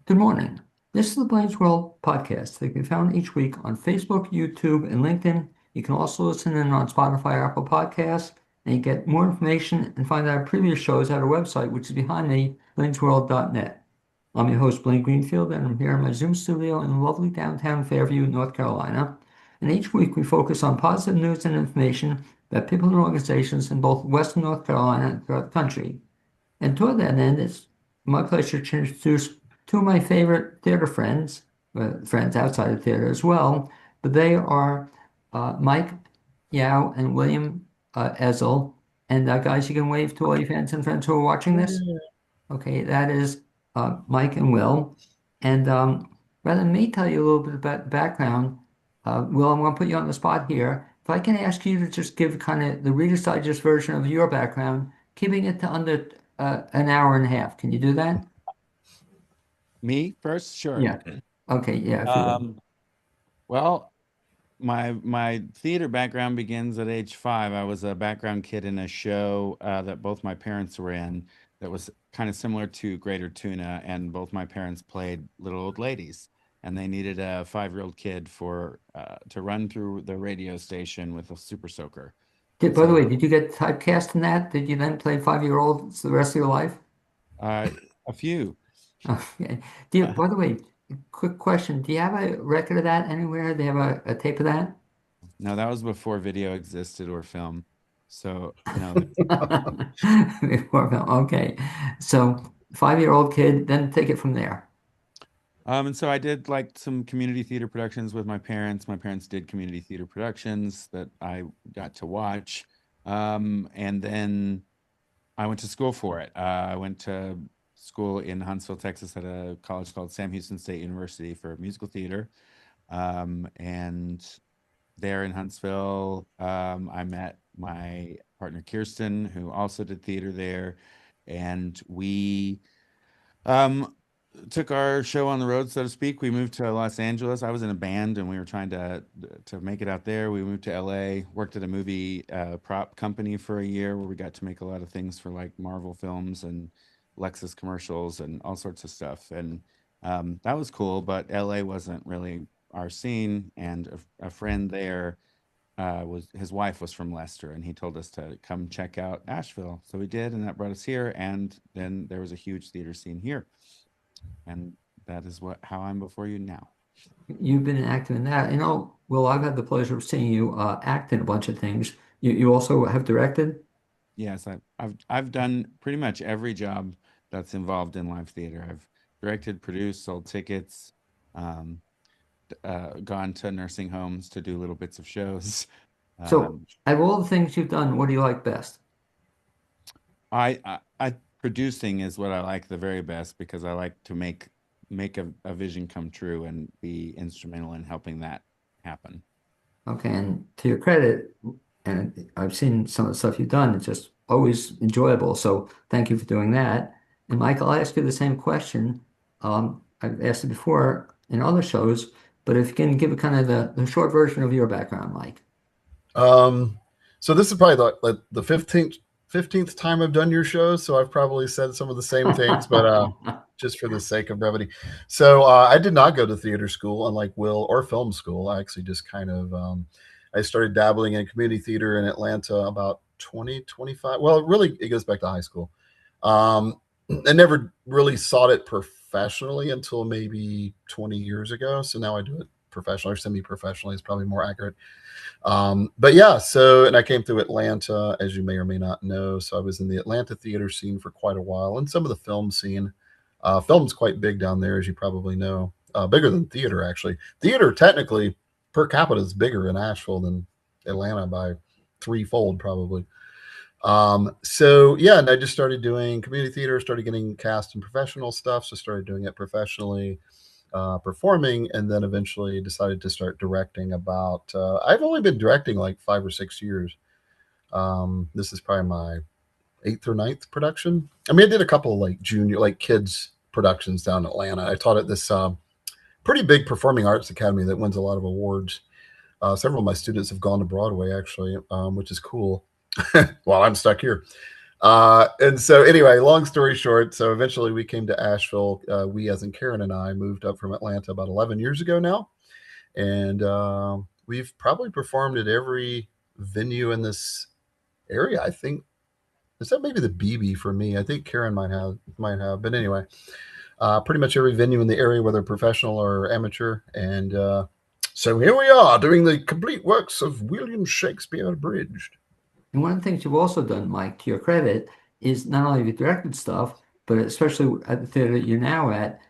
Good morning. This is the Blaine's World podcast that can be found each week on Facebook, YouTube, and LinkedIn. You can also listen in on Spotify, Apple Podcasts, and you get more information and find our previous shows at our website, which is behind me, blainesworld.net. I'm your host, Blaine Greenfield, and I'm here in my Zoom studio in lovely downtown Fairview, North Carolina. And each week we focus on positive news and information about people and organizations in both Western North Carolina and throughout the country. And toward that end, it's my pleasure to introduce two of my favorite theater friends, friends outside of theater as well. But they are Mike Yao and William Ezzell. And guys, you can wave to all your fans and friends who are watching this. Okay, that is Mike and Will. And rather than me tell you a little bit about background, Will, I'm going to put you on the spot here. If I can ask you to just give kind of the Reader's Digest version of your background, keeping it to under an hour and a half. Can you do that? Me first? Sure. Yeah. Okay. Yeah. If you would. Um, well, my theater background begins at age 5. I was a background kid in a show that both my parents were in that was kind of similar to Greater Tuna, and both my parents played little old ladies, and they needed a 5-year-old kid for to run through the radio station with a super soaker. By the way, So did you get typecast in that? Did you then play 5-year-olds the rest of your life? uh, a few. Okay. By the way, quick question. Do you have a record of that anywhere? Do you have a tape of that? No, that was before video existed or film. So no, that's Before film. Okay. So 5-year-old kid, then take it from there. And so I did like some community theater productions with my parents. My parents did community theater productions that I got to watch. And then I went to school for it. I went to school in Huntsville, Texas, at a college called Sam Houston State University for musical theater. And there in Huntsville, I met my partner Kirsten, who also did theater there, and we um, took our show on the road, so to speak. We moved to Los Angeles. I was in a band, and we were trying to make it out there. We moved to LA, worked at a movie prop company for a year, where we got to make a lot of things for like Marvel films and Lexus commercials and all sorts of stuff. And that was cool, but LA wasn't really our scene. And a friend there was his wife was from Leicester, and he told us to come check out Asheville. So we did, and that brought us here. And then there was a huge theater scene here, and that is what how I'm before you now. You've been active in that. Well, I've had the pleasure of seeing you act in a bunch of things. You also have directed? Yes, I've done pretty much every job that's involved in live theater. I've directed, produced, sold tickets, um, gone to nursing homes to do little bits of shows. So, Um, out of all the things you've done, what do you like best? I producing is what I like the very best, because I like to make a vision come true and be instrumental in helping that happen. Okay, and to your credit, and I've seen some of the stuff you've done, it's just always enjoyable. So thank you for doing that. And Michael, I'll ask you the same question. I've asked it before in other shows, but if you can give a kind of the short version of your background, Mike. Um, so this is probably the 15th time I've done your show, so I've probably said some of the same things, but just for the sake of brevity. So I did not go to theater school, unlike Will, or film school. I actually just kind of I started dabbling in community theater in Atlanta about 2025. Well, really, it goes back to high school. I never really sought it professionally until maybe 20 years ago. So now I do it professionally, or semi-professionally is probably more accurate. But yeah, and I came through Atlanta, as you may or may not know. So I was in the Atlanta theater scene for quite a while, and some of the film scene. Film's quite big down there, as you probably know. Bigger than theater, actually. Theater, technically, per capita is bigger in Asheville than Atlanta by threefold, probably. So yeah, and I just started doing community theater, started getting cast in professional stuff. So started doing it professionally, performing, and then eventually decided to start directing. I've only been directing like 5 or 6 years. This is probably my eighth or ninth production. I mean, I did a couple of like junior, like kids productions down in Atlanta. I taught at this pretty big performing arts academy that wins a lot of awards. Several of my students have gone to Broadway, actually, which is cool. While I'm stuck here. And so anyway, long story short, so eventually we came to Asheville. We, as in Karen and I, moved up from Atlanta about 11 years ago now. And we've probably performed at every venue in this area. I think, is that maybe the BB for me? I think Karen might have. But anyway, pretty much every venue in the area, whether professional or amateur. And so here we are doing the complete works of William Shakespeare Abridged. And one of the things you've also done, Mike, to your credit, is not only have you directed stuff, but especially at the theater that you're now at,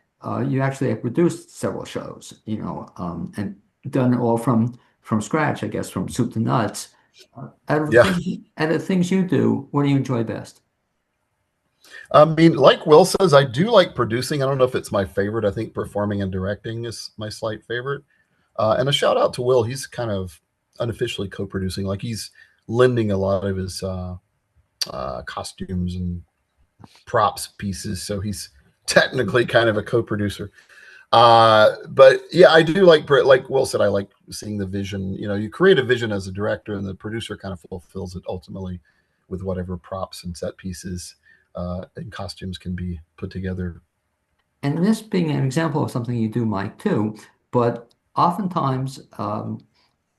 you actually have produced several shows, and done it all from scratch, I guess, from soup to nuts. Out of the things you do, what do you enjoy best? I mean, like Will says, I do like producing. I don't know if it's my favorite. I think performing and directing is my slight favorite. And a shout out to Will. He's kind of unofficially co-producing. Like he's lending a lot of his costumes and props pieces. So he's technically kind of a co-producer. But yeah, I do like Will said, I like seeing the vision. You create a vision as a director, and the producer kind of fulfills it ultimately with whatever props and set pieces and costumes can be put together. And this being an example of something you do, Mike, too, but oftentimes,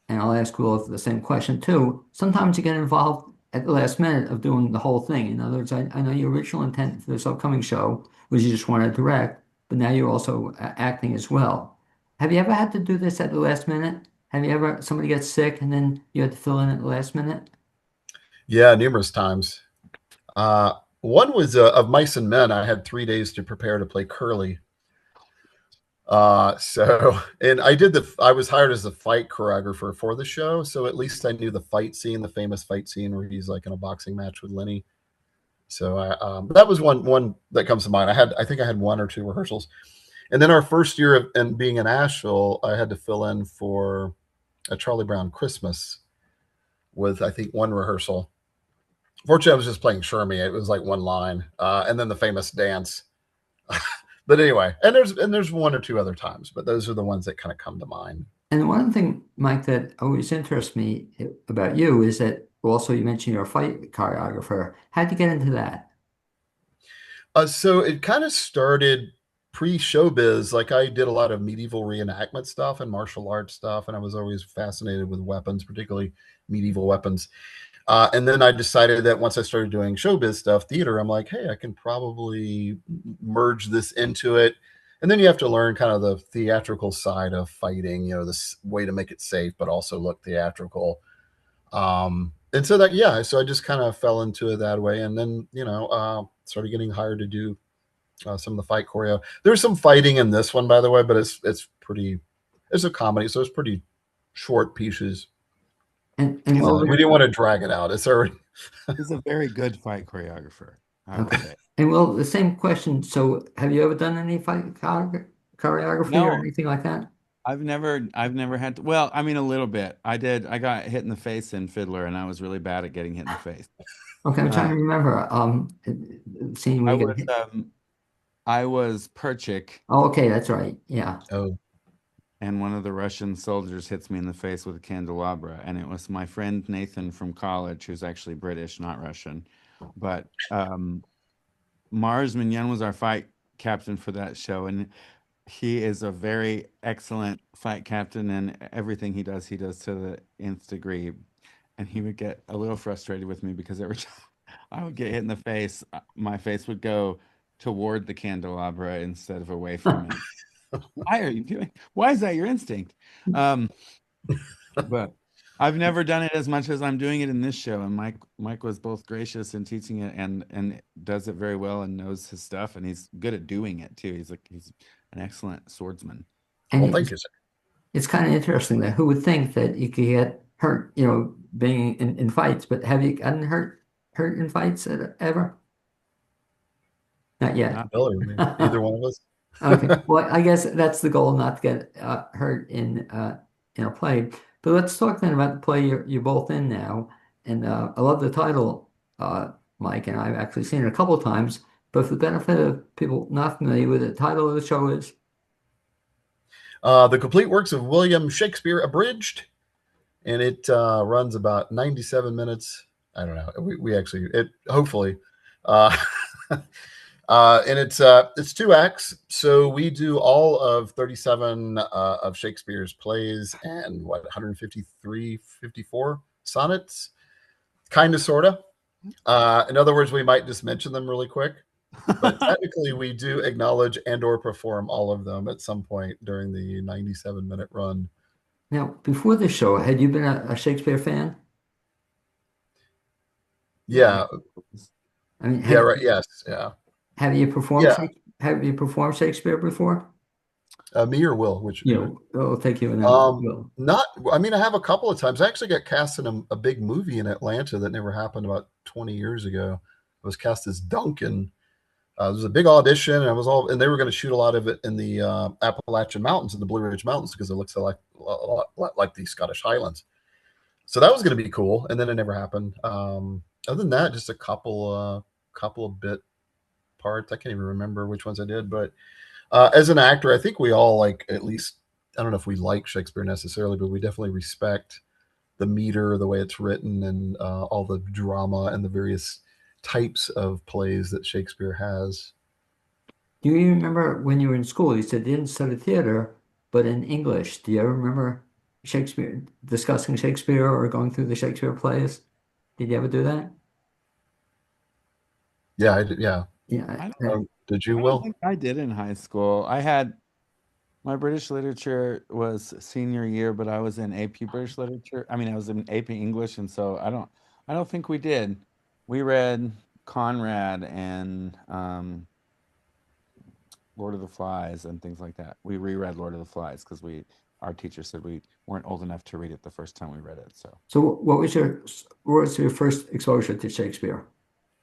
and I'll ask Will the same question too, sometimes you get involved at the last minute of doing the whole thing. In other words, I know your original intent for this upcoming show was you just wanted to direct, but now you're also acting as well. Have you ever had to do this at the last minute? Have you ever, somebody gets sick and then you had to fill in at the last minute? Yeah, numerous times. One was of Mice and Men. I had 3 days to prepare to play Curly. And I was hired as the fight choreographer for the show. So at least I knew the fight scene, the famous fight scene where he's like in a boxing match with Lenny. So that was one that comes to mind. I think I had 1 or 2 rehearsals. And then our first year of being in Asheville, I had to fill in for a Charlie Brown Christmas with, I think, 1 rehearsal. Fortunately, I was just playing Shermie. It was like 1 line. And then the famous dance. But anyway, and there's 1 or 2 other times, but those are the ones that kind of come to mind. And one thing, Mike, that always interests me about you is that also you mentioned you're a fight choreographer. How'd you get into that? So it kind of started pre-showbiz. Like I did a lot of medieval reenactment stuff and martial arts stuff, and I was always fascinated with weapons, particularly medieval weapons. And then I decided that once I started doing showbiz stuff, theater, I'm like, hey, I can probably merge this into it. And then you have to learn kind of the theatrical side of fighting, this way to make it safe, but also look theatrical. And so so I just kind of fell into it that way. And then, started getting hired to do some of the fight choreo. There's some fighting in this one, by the way, but it's a comedy, so it's pretty short pieces. And we didn't want to drag it out. It's already. He's a very good fight choreographer, I would say. And well, the same question. So, have you ever done any fight choreography or anything like that? I've never had to. Well, I mean, a little bit. I did. I got hit in the face in Fiddler, and I was really bad at getting hit in the face. Okay, I'm trying to remember. Seeing I was Perchik. Oh, okay, that's right. Yeah. Oh. And one of the Russian soldiers hits me in the face with a candelabra, and it was my friend Nathan from college, who's actually British, not Russian. But Mars Mignon was our fight captain for that show, and he is a very excellent fight captain, and everything he does to the nth degree. And he would get a little frustrated with me because every time I would get hit in the face, my face would go toward the candelabra instead of away from it. Why is that your instinct? But I've never done it as much as I'm doing it in this show. And Mike was both gracious in teaching it and does it very well and knows his stuff, and he's good at doing it too. He's an excellent swordsman. And well, thank you, sir. It's kind of interesting that who would think that you could get hurt, being in fights, but have you gotten hurt in fights ever? Not yet. Not really, either one of us. Okay. Well, I guess that's the goal, not to get hurt in a play. But let's talk then about the play you're both in now. And I love the title, Mike, and I've actually seen it a couple of times. But for the benefit of people not familiar with it, the title of the show is? The Complete Works of William Shakespeare Abridged. And it runs about 97 minutes. I don't know. We actually it hopefully, uh, and it's 2 acts. So we do all of 37 of Shakespeare's plays and what 153, 54 sonnets, kind of, sort of. In other words, we might just mention them really quick, but technically we do acknowledge and or perform all of them at some point during the 97-minute run. Now, before the show, had you been a Shakespeare fan? Yeah. I mean, Yeah. Right. Yes. Yeah. have you performed Yeah. have you performed Shakespeare before? Me or Will, which I'll take you and then Will. not. I mean, I have a couple of times. I actually got cast in a big movie in Atlanta that never happened about 20 years ago. I was cast as Duncan. It was a big audition, and and they were going to shoot a lot of it in the Appalachian Mountains, in the Blue Ridge Mountains, because it looks so lot like the Scottish Highlands. So that was going to be cool, and then it never happened. Other than that, just a couple of bit parts. I can't even remember which ones I did, but as an actor, I think we all like, at least, I don't know if we like Shakespeare necessarily, but we definitely respect the meter, the way it's written, and all the drama and the various types of plays that Shakespeare has. Do you remember when you were in school, you said you didn't study theater, but in English, do you ever remember discussing Shakespeare or going through the Shakespeare plays? Did you ever do that? Yeah, I did. Yeah. Yeah. Did you, I Will? don't think I did in high school. I had my British literature was senior year, but I was in AP British literature. I mean, I was in AP English, and so I don't think we did. We read Conrad and Lord of the Flies and things like that. We reread Lord of the Flies because our teacher said we weren't old enough to read it the first time we read it. So what was your first exposure to Shakespeare?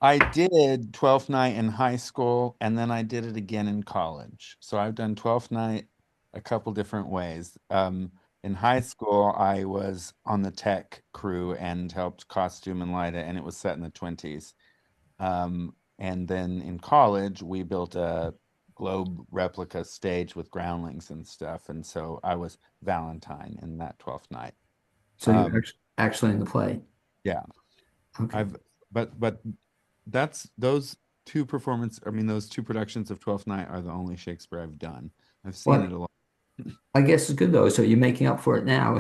I did 12th night in high school, and then I did it again in college. So I've done 12th night a couple different ways. In high school, I was on the tech crew and helped costume and light it, and it was set in the 20s. And then in college, we built a globe replica stage with groundlings and stuff. And so I was Valentine in that 12th night. So you're actually in the play. Yeah. Okay. But that's those two productions of 12th Night are the only Shakespeare I've done. I've seen it a lot. I guess it's good though. So you're making up for it now.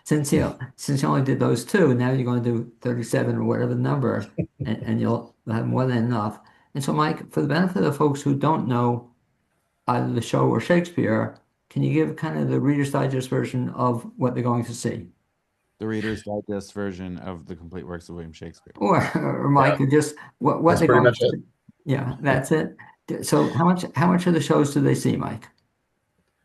since you only did those two, now you're going to do 37 or whatever the number, and you'll have more than enough. And so, Mike, for the benefit of the folks who don't know either the show or Shakespeare, can you give kind of the Reader's Digest version of what they're going to see? The Reader's Digest version of the complete works of William Shakespeare. Or Mike, just what That's they're pretty going much to it. see. Yeah, that's it. So how much of the shows do they see, Mike?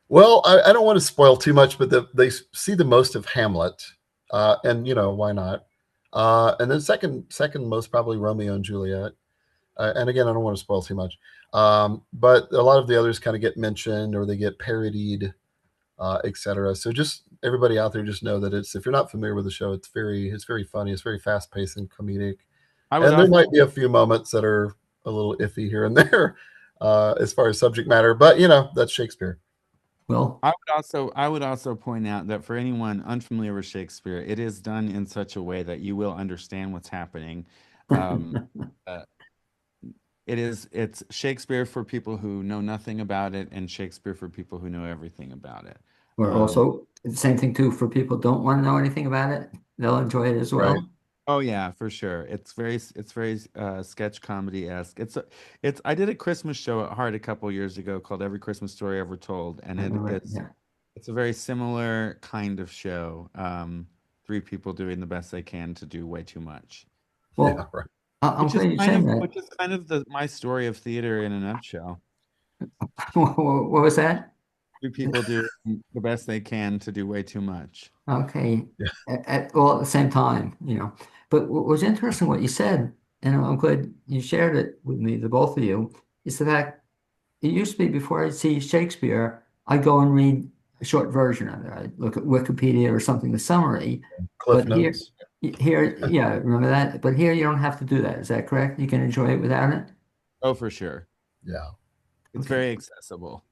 Well, I don't want to spoil too much, but they see the most of Hamlet, and why not? And then second most probably Romeo and Juliet. And again, I don't want to spoil too much, but a lot of the others kind of get mentioned or they get parodied, etc. So just everybody out there, just know that if you're not familiar with the show, it's very funny. It's very fast paced and comedic, and there might be a few moments that are a little iffy here and there as far as subject matter, but that's Shakespeare. Well, I would also point out that for anyone unfamiliar with Shakespeare, it is done in such a way that you will understand what's happening. It's Shakespeare for people who know nothing about it, and Shakespeare for people who know everything about it. Or also the same thing too for people who don't want to know anything about it. They'll enjoy it as well. Right. Oh yeah, for sure. It's very sketch comedy-esque. I did a Christmas show at Heart a couple years ago called Every Christmas Story Ever Told, and it's a very similar kind of show. Three people doing the best they can to do way too much. Well, yeah, right. I'm glad you said that. Which is kind of my story of theater in a nutshell. What was that? Three people do the best they can to do way too much. Okay. Yeah. At the same time, But what was interesting what you said, and I'm glad you shared it with me, the both of you, is the fact it used to be before I'd see Shakespeare, I'd go and read a short version of it. I'd look at Wikipedia or something, the summary. Cliff Notes. Here, yeah, remember that? But here you don't have to do that. Is that correct? You can enjoy it without it? Oh, for sure. Yeah. It's very accessible.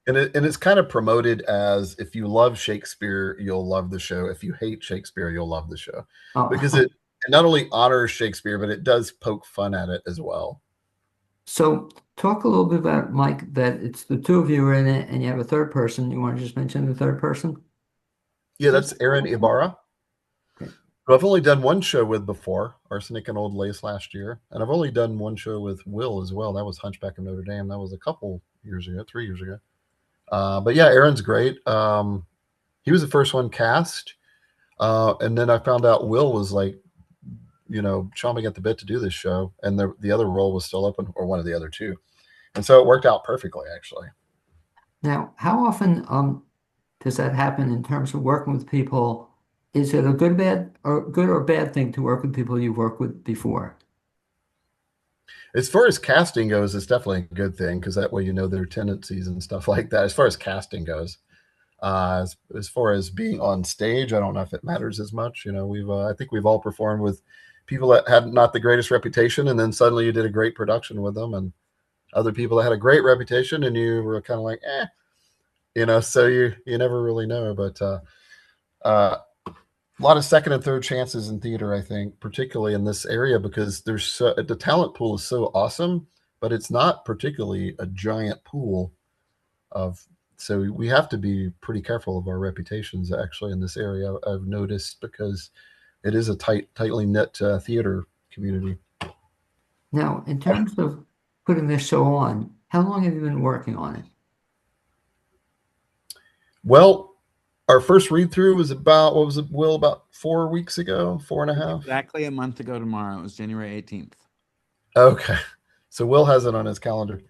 And it's kind of promoted as, if you love Shakespeare, you'll love the show. If you hate Shakespeare, you'll love the show, because not only honors Shakespeare, but it does poke fun at it as well. So talk a little bit about, Mike, that it's the two of you are in it and you have a third person. You want to just mention the third person? Yeah, that's Aaron Ibarra, Okay. who I've only done one show with before, Arsenic and Old Lace last year. And I've only done one show with Will as well. That was Hunchback of Notre Dame. That was a couple years ago, 3 years ago. But yeah, Aaron's great. He was the first one cast. And then I found out Will was like, chomping at the bit to do this show. And the other role was still open, or one of the other two. And so it worked out perfectly, actually. Now, how often does that happen in terms of working with people? Is it a good or bad thing to work with people you've worked with before? As far as casting goes, it's definitely a good thing because that way you know their tendencies and stuff like that. As far as casting goes, as far as being on stage, I don't know if it matters as much. I think we've all performed with people that had not the greatest reputation, and then suddenly you did a great production with them, and other people that had a great reputation, and you were kind of like, so you never really know. But a lot of second and third chances in theater, I think, particularly in this area, because the talent pool is so awesome, but it's not particularly a giant pool so we have to be pretty careful of our reputations actually in this area, I've noticed, because it is a tightly knit theater community. Now, in terms of putting this show on, how long have you been working on it? Well, our first read through was about, what was it, Will, about 4 weeks ago, 4.5? Exactly a month ago tomorrow. It was January 18th. Okay. So Will has it on his calendar,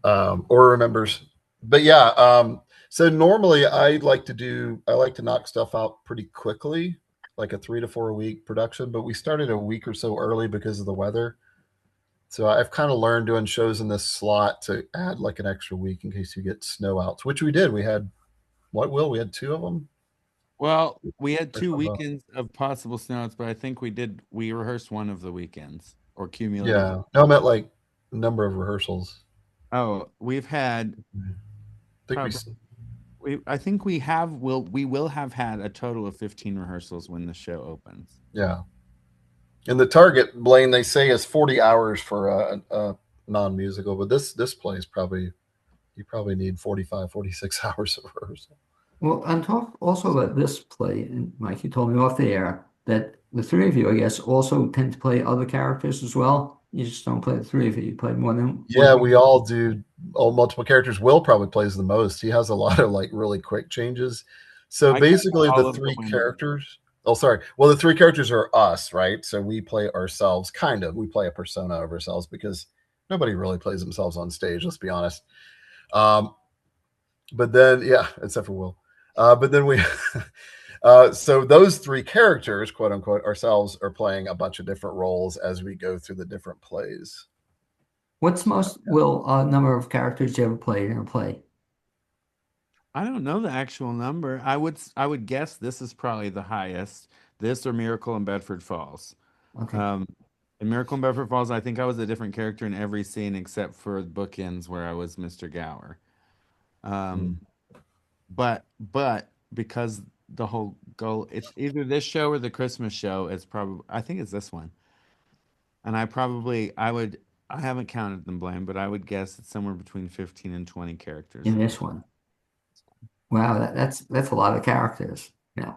or remembers. But yeah, so normally I like to knock stuff out pretty quickly, like a 3 to 4 week production, but we started a week or so early because of the weather. So I've kind of learned doing shows in this slot to add like an extra week in case you get snow outs, which we did. We had, Will? We had 2 of them. Well, we had 2 weekends of possible snowouts, but I think we rehearsed one of the weekends or cumulative. Yeah. No, I meant like number of rehearsals. Oh, we've had. I think we will have had a total of 15 rehearsals when the show opens. Yeah. And the target, Blaine, they say is 40 hours for a non-musical, but this play is you probably need 45, 46 hours of rehearsal. Well, and talk also about this play, and Mike, you told me off the air that the three of you, I guess, also tend to play other characters as well. You just don't play the three of you. You play more than Yeah, we all do multiple characters. Will probably plays the most. He has a lot of like really quick changes. So basically the 3 characters. Oh, sorry. Well, the 3 characters are us, right? So we play ourselves, kind of. We play a persona of ourselves because nobody really plays themselves on stage, let's be honest. But then, yeah, except for Will. But then we, so those 3 characters, quote unquote, ourselves, are playing a bunch of different roles as we go through the different plays. What's most number of characters you ever played in a play? I don't know the actual number. I would guess this is probably the highest. This or Miracle in Bedford Falls. Okay. In Miracle in Bedford Falls, I think I was a different character in every scene except for bookends where I was Mr. Gower. But because the whole goal, it's either this show or the Christmas show. I think it's this one. And I haven't counted them, Blaine, but I would guess it's somewhere between 15 and 20 characters. In this one. Wow, that's a lot of characters. Yeah.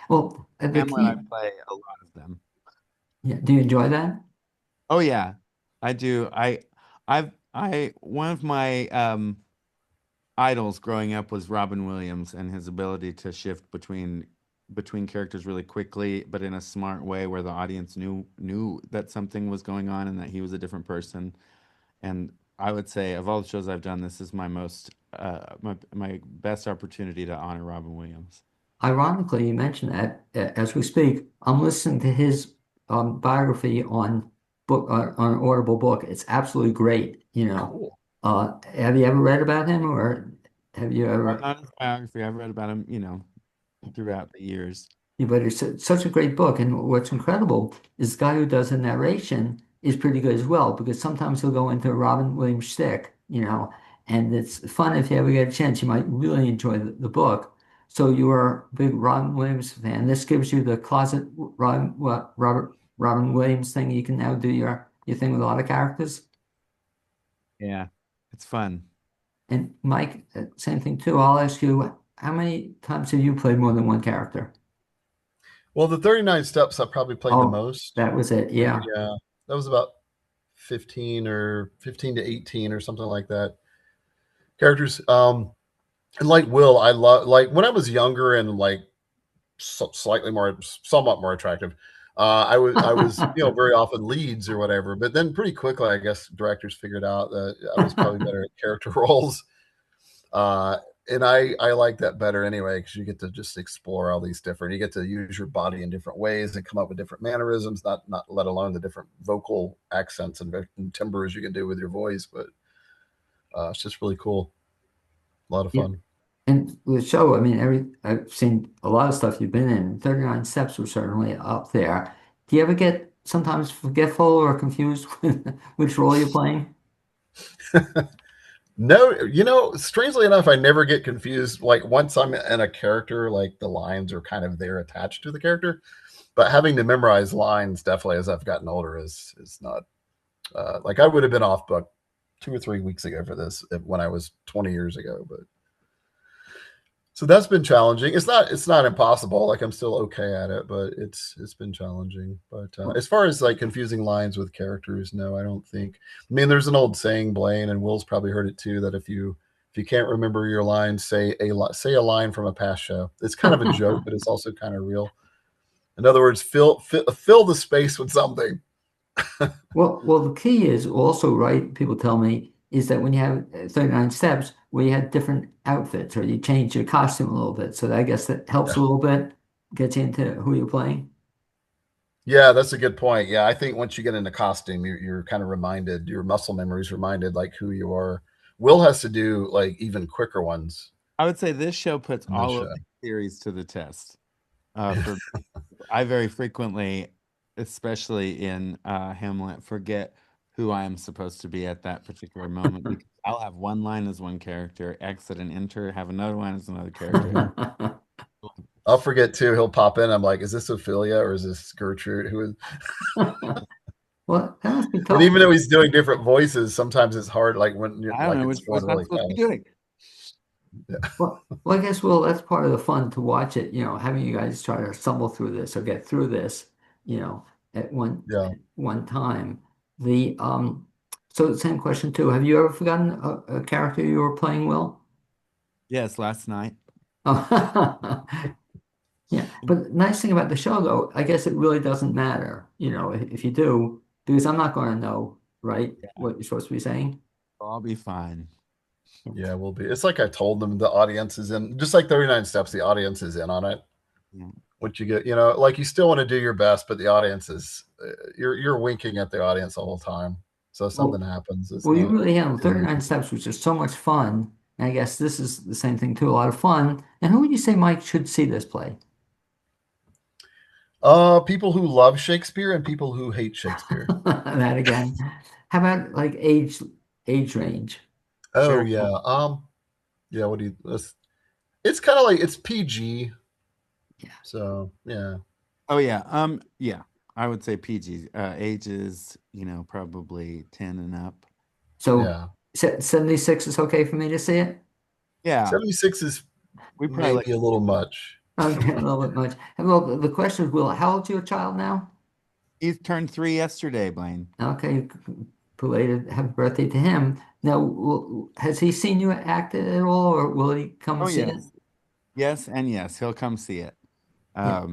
Well, Hamlet, I play a lot of them. Yeah. Do you enjoy that? Oh yeah, I do. One of my idols growing up was Robin Williams and his ability to shift between characters really quickly, but in a smart way where the audience knew that something was going on and that he was a different person. And I would say of all the shows I've done, this is my my best opportunity to honor Robin Williams. Ironically, you mentioned that as we speak, I'm listening to his biography on an Audible book. It's absolutely great. Cool. Have you ever read about him, or have you ever? Not his biography. I've read about him, throughout the years. Yeah, but it's such a great book, and what's incredible is the guy who does the narration is pretty good as well, because sometimes he'll go into a Robin Williams shtick, and it's fun if you ever get a chance. You might really enjoy the book. So you are a big Robin Williams fan. This gives you the closet Robin Williams thing. You can now do your thing with a lot of characters. Yeah, it's fun. And Mike, same thing too. I'll ask you, how many times have you played more than one character? Well, the 39 Steps I probably played the Oh, most. that was it. Yeah. Yeah, that was about 15 to 18 or something like that. Characters. And like Will, I love like when I was younger and like somewhat more attractive. I was very often leads or whatever, but then pretty quickly, I guess directors figured out that I was probably better at character roles. Uh, and I like that better anyway because you get to just explore all these different. You get to use your body in different ways and come up with different mannerisms. Not let alone the different vocal accents and timbres you can do with your voice. But it's just really cool. A lot of Yeah. fun. And the show, I mean, I've seen a lot of stuff you've been in. 39 Steps was certainly up there. Do you ever get sometimes forgetful or confused with which role you're playing? No, strangely enough, I never get confused. Like once I'm in a character, like the lines are kind of there attached to the character. But having to memorize lines definitely as I've gotten older is not like I would have been off book 2 or 3 weeks ago for this when I was 20 years ago. But so that's been challenging. It's not impossible. Like I'm still okay at it, but it's been challenging. But as far as like confusing lines with characters, no, I don't think. I mean, there's an old saying, Blaine, and Will's probably heard it too, that if you can't remember your lines, say a line from a past show. It's kind of a joke, but it's also kind of real. In other words, fill the space with something. Well, the key is also, right, people tell me, is that when you have 39 steps, where you had different outfits or you change your costume a little bit. So I guess that helps Yeah. a little bit, gets you into who you're playing. Yeah, that's a good point. Yeah, I think once you get into costume, you're kind of reminded, your muscle memory is reminded like who you are. Will has to do like even quicker ones I would say this show puts in this all of show. the theories to the test. For I very frequently, especially in Hamlet, forget who I am supposed to be at that particular moment because I'll have one line as one character, exit and enter, have another line as another character. I'll forget too. He'll pop in. I'm like, is this Ophelia or is this Gertrude? Who is? Well, that must be And tough. even though he's doing different voices, sometimes it's hard. Like when you're I don't like know it's which voice going I'm really supposed to be fast. doing. Yeah. Well, I guess, Will, that's part of the fun to watch it, having you guys try to stumble through this or get through this, at Yeah. one time. The so the same question too. Have you ever forgotten a character you were playing, Will? Yes, last night. Oh, yeah. But the nice thing about the show, though, I guess it really doesn't matter, if you do, because I'm not going to know, right, Yeah, what you're supposed to be saying. I'll be fine. Yeah, we'll be. It's like I told them the audience is in, just like 39 Steps, the audience is in on it. Yeah. What you get, like you still want to do your best, but the audience is, you're winking at the audience the whole time. So if something Well, happens, it's Well, you not. really handled 39 steps, which is so much fun. And I guess this is the same thing too, a lot of fun. And who would you say, Mike, should see this play? People who love Shakespeare and people who hate Shakespeare. That again. How about like age range? Oh Sure. yeah. Yeah, what do you it's kind of like it's PG. Yeah. So yeah. Oh yeah. Yeah. I would say PG. Ages, probably 10 and up. So Yeah. 76 is okay for me to see it? Yeah. 76 is We probably maybe a little much. Okay, a little bit much. And well, the question is, Will, how old's your child now? he's turned 3 yesterday, Blaine. Okay, belated happy birthday to him. Now, has he seen you act at all, or will he come Oh see it? yes. Yes, and yes, he'll come see it. Yeah.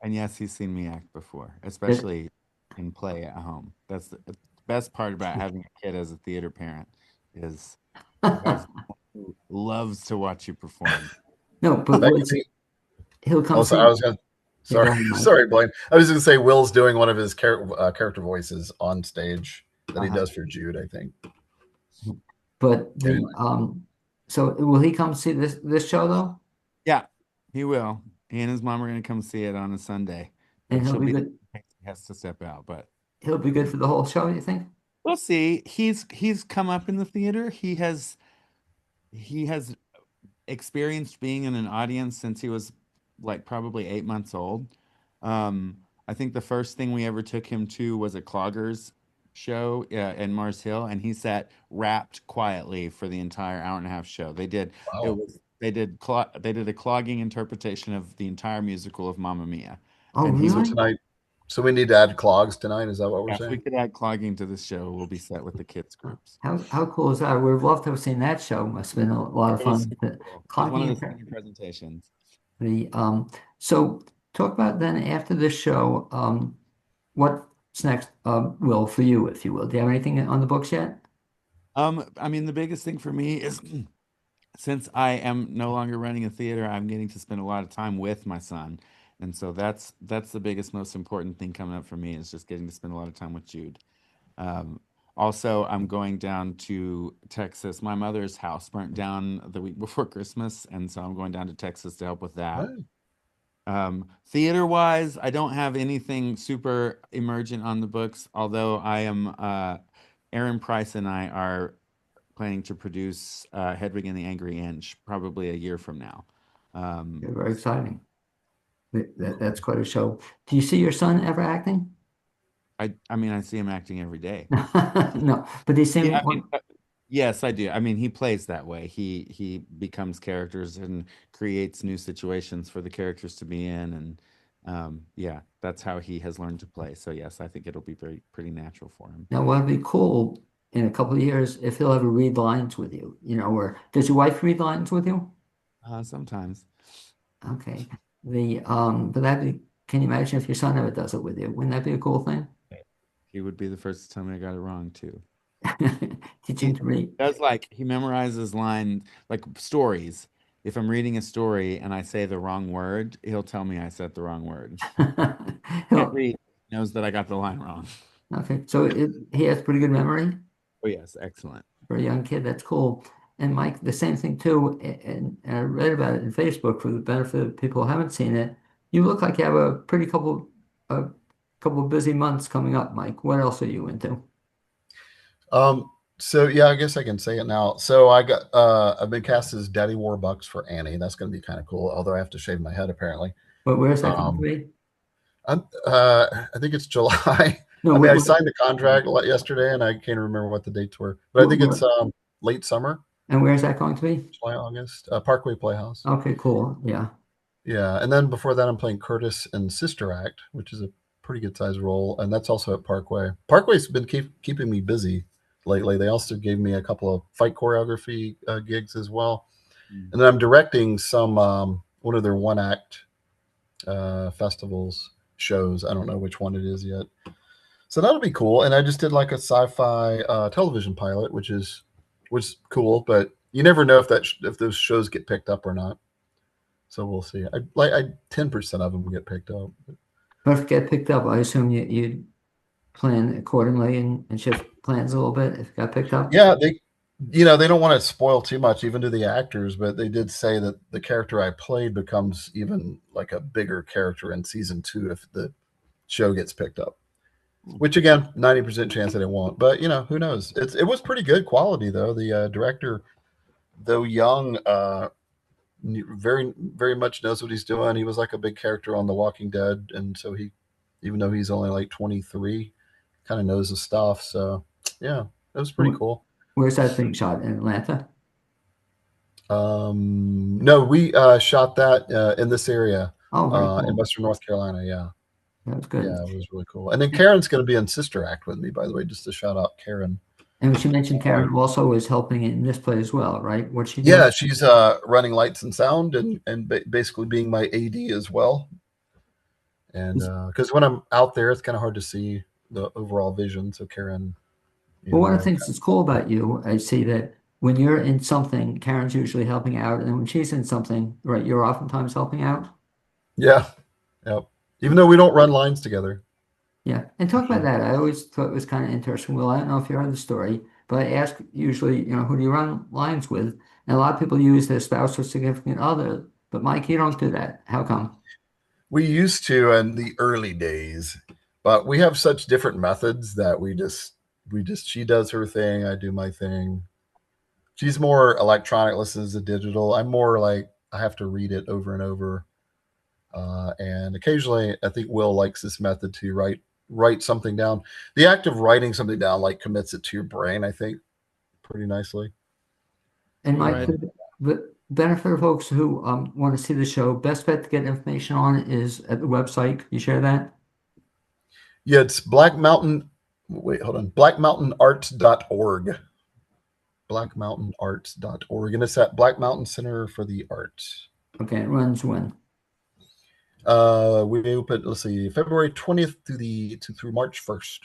And yes, he's seen me act before, Good. especially in play at home. That's the best part about having a kid as a theater parent is you have someone who loves to watch you perform. No, but That could be, he'll come oh, see so I it. was gonna Yeah, go sorry, ahead, Mike. sorry, Blaine. I was gonna say Will's doing one of his character voices on stage that he Uh-huh. does for Jude, I think. But Anyway. so will he come see this show though? Yeah, he will. He and his mom are going to come see it on a Sunday, And but he'll she'll be be good. he has to step out. But He'll be good for the whole show, you think? we'll see. He's come up in the theater. He has experienced being in an audience since he was like probably 8 months old. I think the first thing we ever took him to was a Cloggers show in Mars Hill, and he sat wrapped quietly for the entire hour and a half show. Wow. They did a clogging interpretation of the entire musical of Mamma Mia, Oh, and he So was. really? tonight, so we need to add clogs tonight. Is that what we're Yeah, if we saying? could add clogging to this show, we'll be set with the kids groups. How cool is that? We would love to have seen that show. Must have been a lot of It was fun. super cool. It was one Clocking of the and singing presentations. the so talk about then after this show, what's next, Will, for you, if you will. Do you have anything on the books yet? I mean, the biggest thing for me is since I am no longer running a theater, I'm getting to spend a lot of time with my son. And so that's the biggest, most important thing coming up for me is just getting to spend a lot of time with Jude. Um, Also, I'm going down to Texas. My mother's house burnt down the week before Christmas, and so I'm going down to Texas to help with that. Right. Theater wise, I don't have anything super emergent on the books, although I am Aaron Price and I are planning to produce Hedwig and the Angry Inch probably a year from now. Yeah, very exciting. That's quite a show. Do you see your son ever acting? I mean, I see him acting every day. No, but they seem. Yeah, I mean, yes, I do. I mean, he plays that way. He becomes characters and creates new situations for the characters to be in, and yeah, that's how he has learned to play. So yes, I think it'll be pretty natural for him. Now, what'd be cool in a couple of years if he'll ever read lines with you, or does your wife read lines with you? Sometimes. Okay. But can you imagine if your son ever does it with you? Wouldn't that be a cool thing? He would be the first to tell me I got it wrong too. Teach He him to read. does like he memorizes lines like stories. If I'm reading a story and I say the wrong word, he'll tell me I said the wrong word. Can't He'll- read, he knows that I got the line wrong. Okay, so he has pretty good memory Oh yes, excellent. for a young kid. That's cool. And Mike, the same thing too. And I read about it in Facebook for the benefit of people who haven't seen it. You look like you have a couple of busy months coming up, Mike. What else are you into? So yeah, I guess I can say it now. So I've been cast as Daddy Warbucks for Annie. That's going to be kind of cool. Although I have to shave my head apparently. But where's that going to Um, be? I think it's July. No, I mean, I signed the contract yesterday, and I can't remember what the dates were, but I think it's late summer, and where's that going to be? July, August, Parkway Playhouse. Okay, cool. Yeah. Yeah, and then before that, I'm playing Curtis in Sister Act, which is a pretty good sized role, and that's also at Parkway. Parkway's been keeping me busy lately. They also gave me a couple of fight choreography gigs as well, and then I'm directing some one of their one act festivals shows. I don't know which one it is yet, so that'll be cool. And I just did like a sci-fi television pilot, which was cool, but you never know if those shows get picked up or not. So we'll see. I 10% of them get picked up. But if it get picked up, I assume you plan accordingly and shift plans a little bit if it got picked up. Yeah, they don't want to spoil too much even to the actors, but they did say that the character I played becomes even like a bigger character in season 2 if the show gets picked up. Which again, 90% chance that it won't. But who knows? It was pretty good quality though. The director, though young, very very much knows what he's doing. He was like a big character on The Walking Dead, and so even though he's only like 23, kind of knows his stuff. So yeah, it was pretty cool. Where's that being shot? In Atlanta? No, we shot that in this area. Oh, very In cool. Western North Carolina. Yeah. That's good. Yeah, it was really cool. And then Karen's going to be in Sister Act with me, by the way, just to shout out Karen. And she mentioned Karen also is helping in this play as well, right? What's she doing? Yeah, she's running lights and sound and basically being my AD as well. And because when I'm out there, it's kind of hard to see the overall vision. So Karen. Well, one of the things that's cool about you, I see that when you're in something, Karen's usually helping out, and when she's in something, right, you're oftentimes helping out. Yeah. Yep. Even though we don't run lines together. Yeah. And talk about that. I always thought it was kind of interesting. Well, I don't know if you heard the story, but I ask usually, who do you run lines with? And a lot of people use their spouse or significant other, but Mike, you don't do that. How come? We used to in the early days, but we have such different methods that we just she does her thing, I do my thing. She's more electronic, listens to digital. I'm more like I have to read it over and over. And occasionally, I think Will likes this method to write something down. The act of writing something down like commits it to your brain, I think, pretty nicely. And Mike, Right. the benefit of folks who want to see the show, best bet to get information on is at the website. Can you share that? Yeah, it's Black Mountain. Wait, hold on. blackmountainarts.org. blackmountainarts.org. And it's at Black Mountain Center for the Arts. Okay, it runs when? We open, let's see, February 20th through March 1st.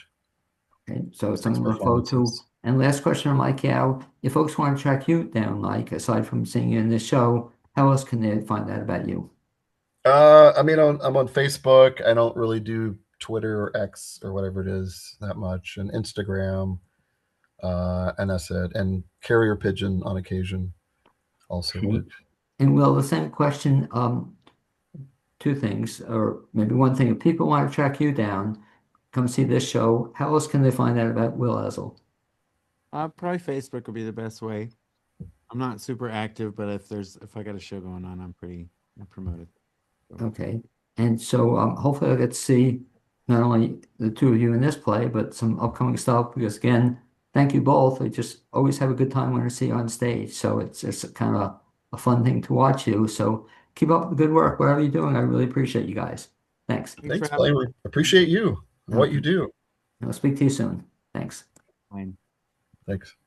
Okay, so it's 6 something to look forward to. performances. And last question on Mike Yao. If folks want to track you down, Mike, aside from seeing you in this show, how else can they find out about you? I mean, I'm on Facebook. I don't really do Twitter or X or whatever it is that much, and Instagram. And that's it. And carrier pigeon on occasion also Okay. works. And Will, the same question, two things, or maybe one thing. If people want to track you down, come see this show, how else can they find out about Will Ezzell? Probably Facebook would be the best way. I'm not super active, but if I got a show going on, I promote it. Okay. And so hopefully I'll get to see not only the two of you in this play, but some upcoming stuff, because again, thank you both. I just always have a good time when I see you on stage. So it's kind of a fun thing to watch you. So keep up the good work, whatever you're doing. I really appreciate you guys. Thanks. Thanks, Blaine. We appreciate you and what you do. I'll speak to you soon. Thanks. Fine. Thanks.